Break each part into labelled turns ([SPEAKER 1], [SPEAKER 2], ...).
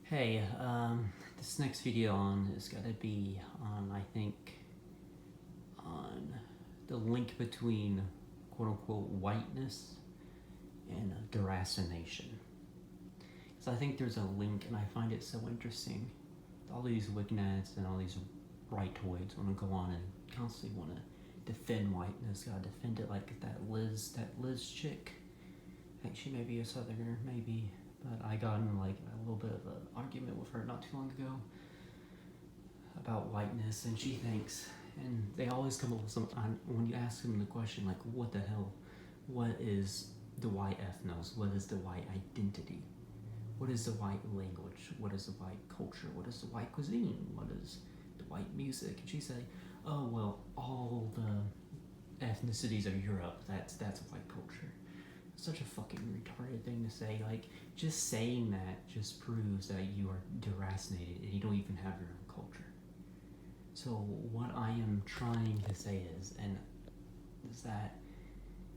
[SPEAKER 1] Hey, this next video is gonna be on, I think, on the link between quote-unquote whiteness and deracination. So I think there's a link, and I find it so interesting. All these wignads and all these rightoids want to go on and constantly want to defend whiteness. Gotta defend it like that Liz chick. I think she may be a southerner, maybe. But I got in like a little bit of an argument with her not too long ago about whiteness, and she thinks, and they always come up with some, when you ask them the question, like, what the hell, what is the white ethnos, what is the white identity, what is the white language, what is the white culture, what is the white cuisine, what is the white music, and she said, oh, well, all the ethnicities of Europe, that's white culture. Such a fucking retarded thing to say. Like, just saying that just proves that you are deracinated and you don't even have your own culture. So what I am trying to say is that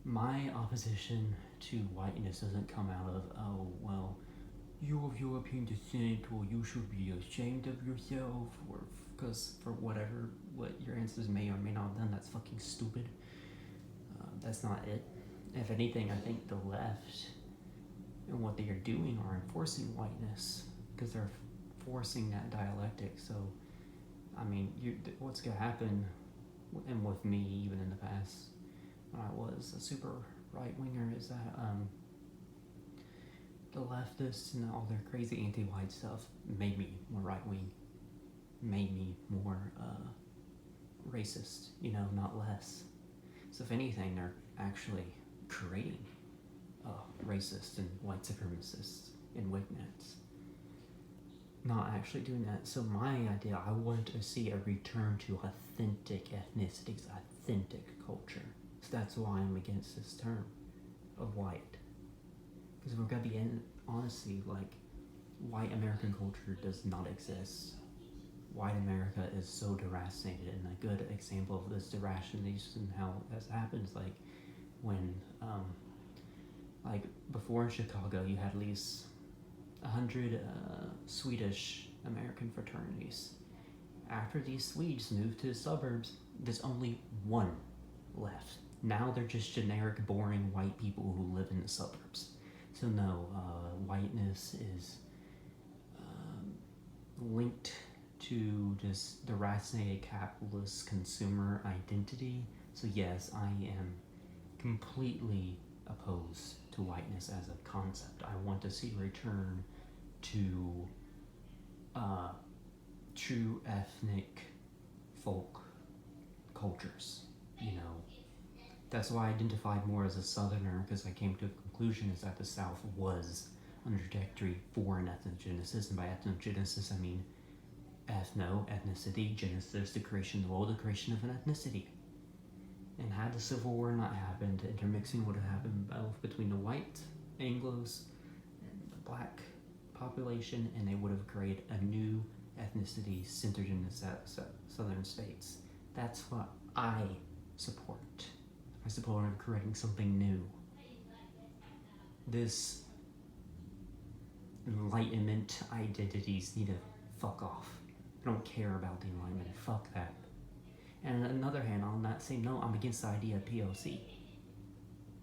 [SPEAKER 1] my opposition to whiteness doesn't come out of, oh, well, you're of European descent, or you should be ashamed of yourself, or because for what your ancestors may or may not have done, that's fucking stupid. That's not it. If anything, I think the left and what they are doing are enforcing whiteness because they're forcing that dialectic. So, I mean, what's going to happen, and with me even in the past when I was a super right-winger, is that the leftists and all their crazy anti-white stuff made me more right-wing, made me more racist, not less. So if anything, they're actually creating racists and white supremacists and wignads. Not actually doing that. So my idea, I want to see a return to authentic ethnicities, authentic culture. So that's why I'm against this term of white. Because we're going to be honestly, like, white American culture does not exist. White America is so deracinated, and a good example of this deracination, how this happens, like, when, like, before in Chicago, you had at least 100 Swedish American fraternities. After these Swedes moved to the suburbs, there's only one left. Now they're just generic, boring white people who live in the suburbs. So no, whiteness is linked to just the deracinated capitalist consumer identity. So yes, I am completely opposed to whiteness as a concept. I want to see a return to true ethnic folk cultures. That's why I identified more as a southerner, because I came to a conclusion is that the South was on a trajectory for an ethnogenesis, and by ethnogenesis I mean ethnicity, genesis, the creation of the world, the creation of an ethnicity. And had the Civil War not happened, intermixing would have happened both between the white Anglos and the black population, and they would have created a new ethnicity centered in the southern states. That's what I support. I support creating something new. This Enlightenment identities need to fuck off. I don't care about the Enlightenment. Fuck that. And on the other hand, on that same note, I'm against the idea of POC.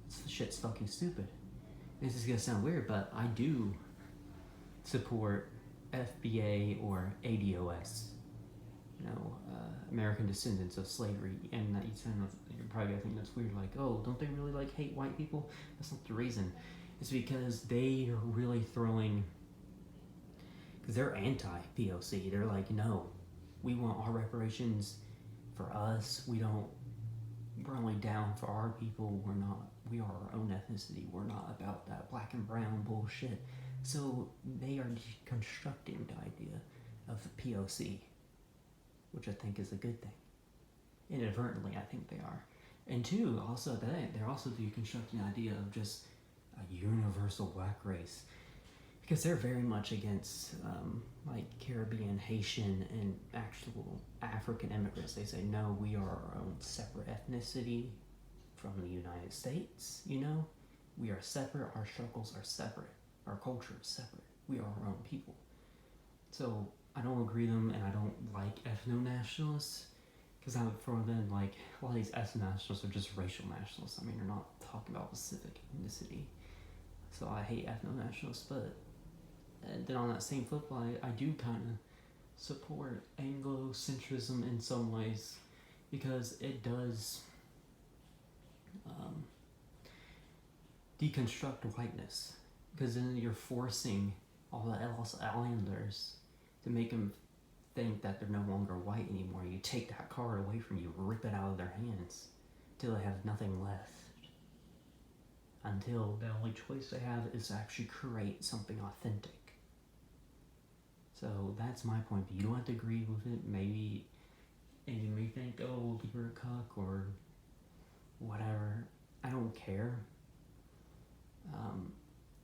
[SPEAKER 1] This shit's fucking stupid. This is gonna sound weird, but I do support FBA or ADOS. American descendants of slavery. And that you're probably gonna think that's weird, like, oh, don't they really like hate white people? That's not the reason. It's because they are really throwing, because they're anti-POC. They're like, no, we want our reparations for us. We're only down for our people. We are our own ethnicity. We're not about that black and brown bullshit. So they are deconstructing the idea of the POC, which I think is a good thing. Inadvertently, I think they are. And two, also they're also deconstructing the idea of just a universal black race, because they're very much against like Caribbean, Haitian, and actual African immigrants. They say, no, we are our own separate ethnicity from the United States, We are separate, our struggles are separate, our culture is separate, we are our own people. So I don't agree with them, and I don't like ethno-nationalists, because I would throw them like a lot of these ethno-nationalists are just racial nationalists. I mean, they're not talking about specific ethnicity. So I hate ethno-nationalists, but then on that same flip side, I do kind of support Anglo-centrism in some ways, because it does deconstruct whiteness, because then you're forcing all the Ellis Islanders to make them think that they're no longer white anymore. You take that card away from you, rip it out of their hands till they have nothing left, until the only choice they have is to actually create something authentic. So that's my point, but you don't have to agree with it. Maybe, and you may think, oh, you're a cuck or whatever. I don't care.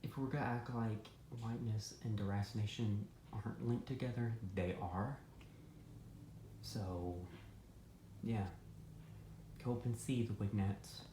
[SPEAKER 1] If we're gonna act like whiteness and deracination aren't linked together, they are. So, yeah. Hope and see the Wignettes.